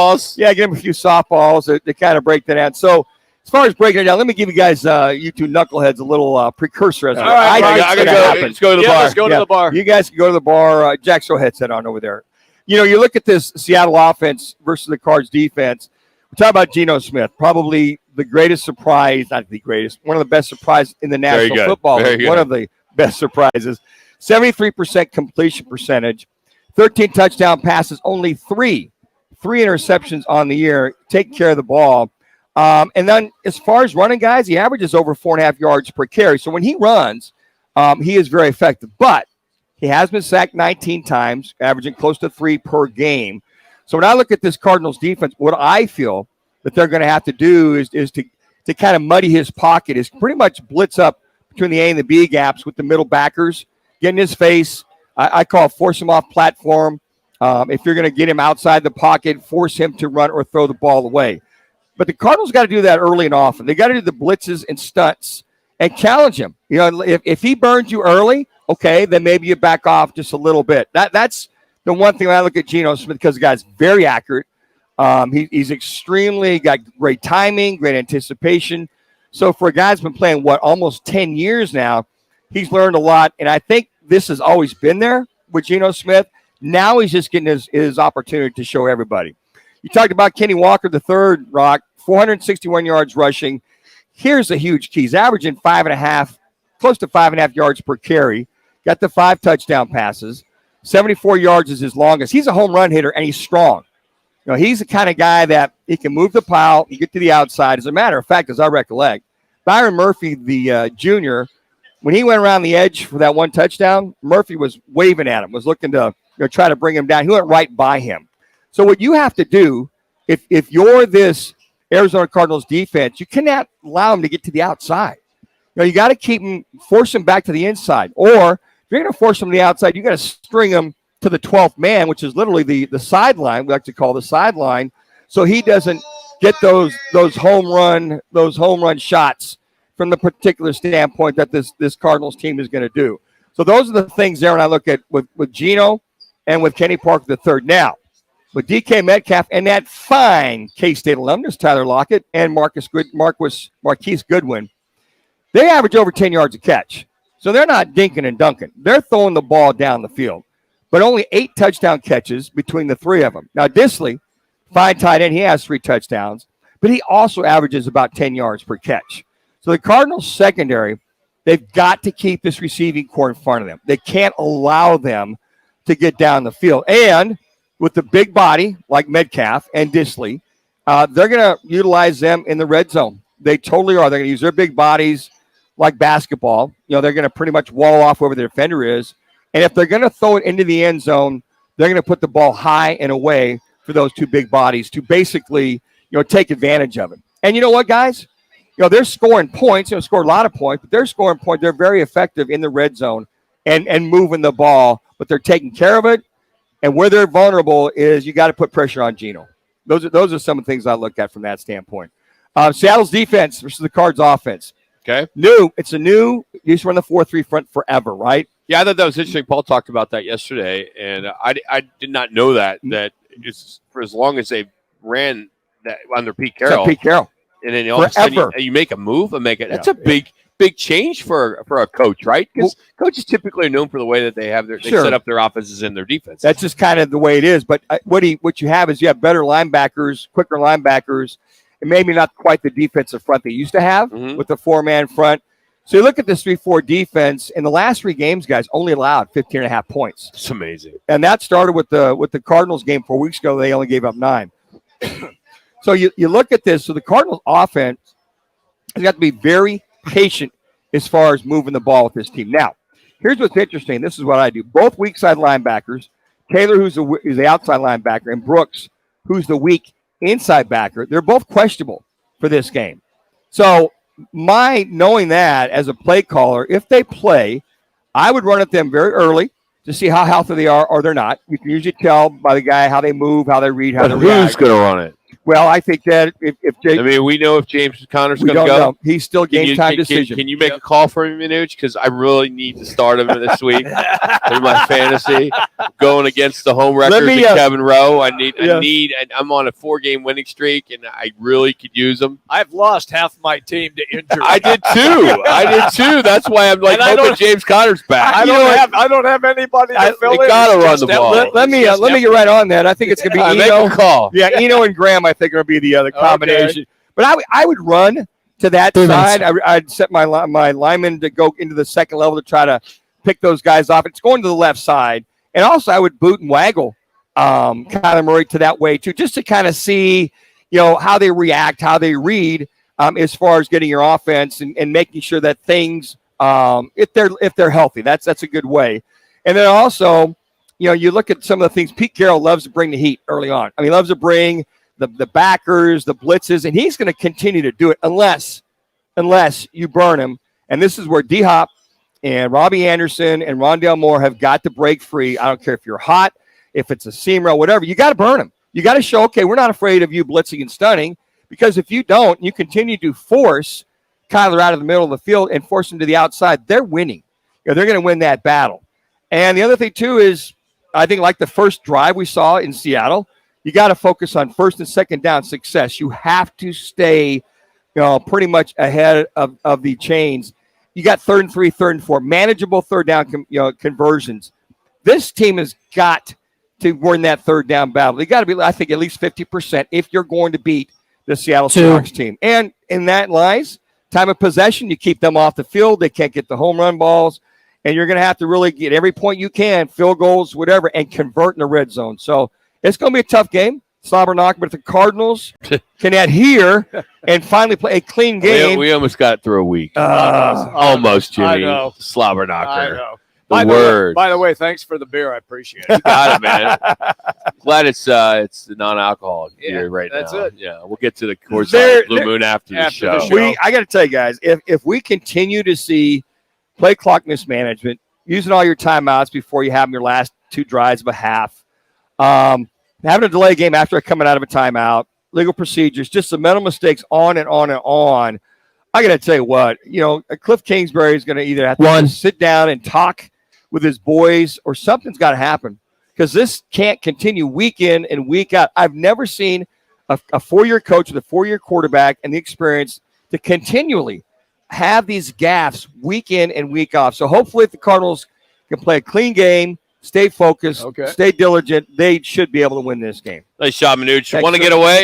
softballs. Yeah, give them a few softballs to kind of break that down. So as far as breaking it down, let me give you guys, you two knuckleheads, a little precursor. As all right, I gotta go. Let's go to the bar. Let's go to the bar. You guys can go to the bar. Jack's throw headset on over there. You look at this Seattle offense versus the Cards defense. We're talking about Geno Smith, probably the greatest surprise, not the greatest, one of the best surprises in the National Football League. One of the best surprises. 73% completion percentage, 13 touchdown passes, only three interceptions on the year. Take care of the ball. And then as far as running guys, he averages over 4.5 yards per carry. So when he runs, he is very effective. But he has been sacked 19 times, averaging close to 3 per game. So when I look at this Cardinals defense, what I feel that they're going to have to do is to kind of muddy his pocket, is pretty much blitz up between the A and the B gaps with the middle backers, get in his face. I call it force him off platform. If you're going to get him outside the pocket, force him to run or throw the ball away. But the Cardinals got to do that early and often. They got to do the blitzes and stunts and challenge him. If he burns you early, okay, then maybe you back off just a little bit. That's the one thing when I look at Geno Smith, because the guy's very accurate. He's extremely got great timing, great anticipation. So for a guy who's been playing, almost 10 years now, he's learned a lot. And I think this has always been there with Geno Smith. Now he's just getting his opportunity to show everybody. You talked about Kenny Walker, the third, Rock, 461 yards rushing. Here's the huge key. He's averaging close to 5.5 yards per carry. Got the 5 touchdown passes. 74 yards is his longest. He's a home run hitter, and he's strong. He's the kind of guy that he can move the pile, he get to the outside. As a matter of fact, as I recollect, Byron Murphy, the junior, when he went around the edge for that 1 touchdown, Murphy was waving at him, was looking to try to bring him down. He went right by him. So what you have to do, if you're this Arizona Cardinals defense, you cannot allow him to get to the outside. You got to force him back to the inside. Or if you're going to force him to the outside, you got to string him to the 12th man, which is literally the sideline. We like to call the sideline, so he doesn't get those home run shots from the particular standpoint that this Cardinals team is going to do. So those are the things there when I look at with Geno and with Kenny Parker the third. Now, with DK Metcalf and that fine K-State alumnus, Tyler Lockett, and Marquise Goodwin, they average over 10 yards a catch. So they're not dinking and dunking. They're throwing the ball down the field. But only 8 touchdown catches between the 3 of them. Now, Disley, fine tight end, he has 3 touchdowns, but he also averages about 10 yards per catch. So the Cardinals secondary, they've got to keep this receiving core in front of them. They can't allow them to get down the field. And with the big body like Metcalf and Disley, they're going to utilize them in the red zone. They totally are. They're going to use their big bodies like basketball. They're going to pretty much wall off whoever the defender is. And if they're going to throw it into the end zone, they're going to put the ball high and away for those 2 big bodies to basically, take advantage of it. And you know what, guys? They're scoring points. Scored a lot of points, but they're scoring points. They're very effective in the red zone and moving the ball, but they're taking care of it. And where they're vulnerable is you got to put pressure on Geno. Those are some of the things I look at from that standpoint. Seattle's defense versus the Cards offense. Okay. It's a new, you used to run the 4-3 front forever, right? Yeah, I thought that was interesting. Paul talked about that yesterday, and I did not know that it's for as long as they ran that under Pete Carroll. And then all of a sudden you make a move and make it. That's a big change for a coach, right? Because coaches typically are known for the way that they set up their offenses and their defense. That's just kind of the way it is. But what you have is you have better linebackers, quicker linebackers, and maybe not quite the defensive front they used to have with the 4-man front. So you look at this 3-4 defense. In the last 3 games, guys, only allowed 15.5 points. It's amazing. And that started with the Cardinals game 4 weeks ago. They only gave up 9. So you look at this. So the Cardinals offense has got to be very patient as far as moving the ball with this team. Now, here's what's interesting. This is what I do. Both weak side linebackers, Taylor, who's the outside linebacker, and Brooks, who's the weak inside backer, they're both questionable for this game. So my knowing that as a play caller, if they play, I would run at them very early to see how healthy they are or they're not. You can usually tell by the guy how they move, how they read, how they react. Who's going to run it? Well, I think that if we know if James Conner's we going to don't go. know. He's still game time decision. Can you make a call for him, Manuch? Because I really need to start him this week in my fantasy, going against the home record Kevin Rowe. I need. And I'm on a 4-game winning streak, and I really could use him. I've lost half my team to injury. I did too. That's why I'm like hoping James Conner's back. I don't have anybody to fill in. They gotta run the ball. Let me get right on that. I think it's going to be Eno. Make a call. Yeah, Eno and Graham, I think, are going to be the other combination. Okay. But I would run to that side. I'd set my lineman to go into the second level to try to pick those guys off. It's going to the left side. And also I would boot and waggle Kyler Murray to that way too, just to kind of see, how they react, how they read as far as getting your offense and making sure that things, if they're healthy, that's a good way. And then also, you look at some of the things Pete Carroll loves to bring the heat early on. I mean, he loves to bring the backers, the blitzes, and he's going to continue to do it unless you burn him. And this is where D-Hop and Robbie Anderson and Rondale Moore have got to break free. I don't care if you're hot, if it's a seam row, whatever. You got to burn him. You got to show, okay, we're not afraid of you blitzing and stunning, because if you don't, you continue to force Kyler out of the middle of the field and force him to the outside, they're winning. They're going to win that battle. And the other thing, too, is I think like the first drive we saw in Seattle, you got to focus on first and second down success. You have to stay, pretty much ahead of the chains. You got 3rd and 3, 3rd and 4, manageable third down, conversions. This team has got to win that third down battle. They got to be, I think, at least 50% if you're going to beat the Seattle Seahawks team. And in that lies time of possession. You keep them off the field. They can't get the home run balls. And you're going to have to really get every point you can, field goals, whatever, and convert in the red zone. So it's going to be a tough game. Slobber knock, but if the Cardinals can adhere and finally play a clean game. We almost got through a week. Almost, Jimmy. I know. Slobber knocker. I know. By the way, thanks for the beer. I appreciate it. You got it, man. Glad it's the non-alcoholic beer right that's now. It. Yeah, we'll get to the Coors Light Blue Moon after the show. I got to tell you guys, if we continue to see play clock mismanagement, using all your timeouts before you have your last 2 drives of a half, having a delay game after coming out of a timeout, legal procedures, just the mental mistakes on and on and on. I got to tell you what, Cliff Kingsbury is going to either have to sit down and talk with his boys, or something's got to happen, because this can't continue week in and week out. I've never seen a 4-year coach with a 4-year quarterback and the experience to continually have these gaffes week in and week off. So hopefully if the Cardinals can play a clean game, stay focused, stay diligent, they should be able to win this game. Nice shot, Manuch. Want to get away?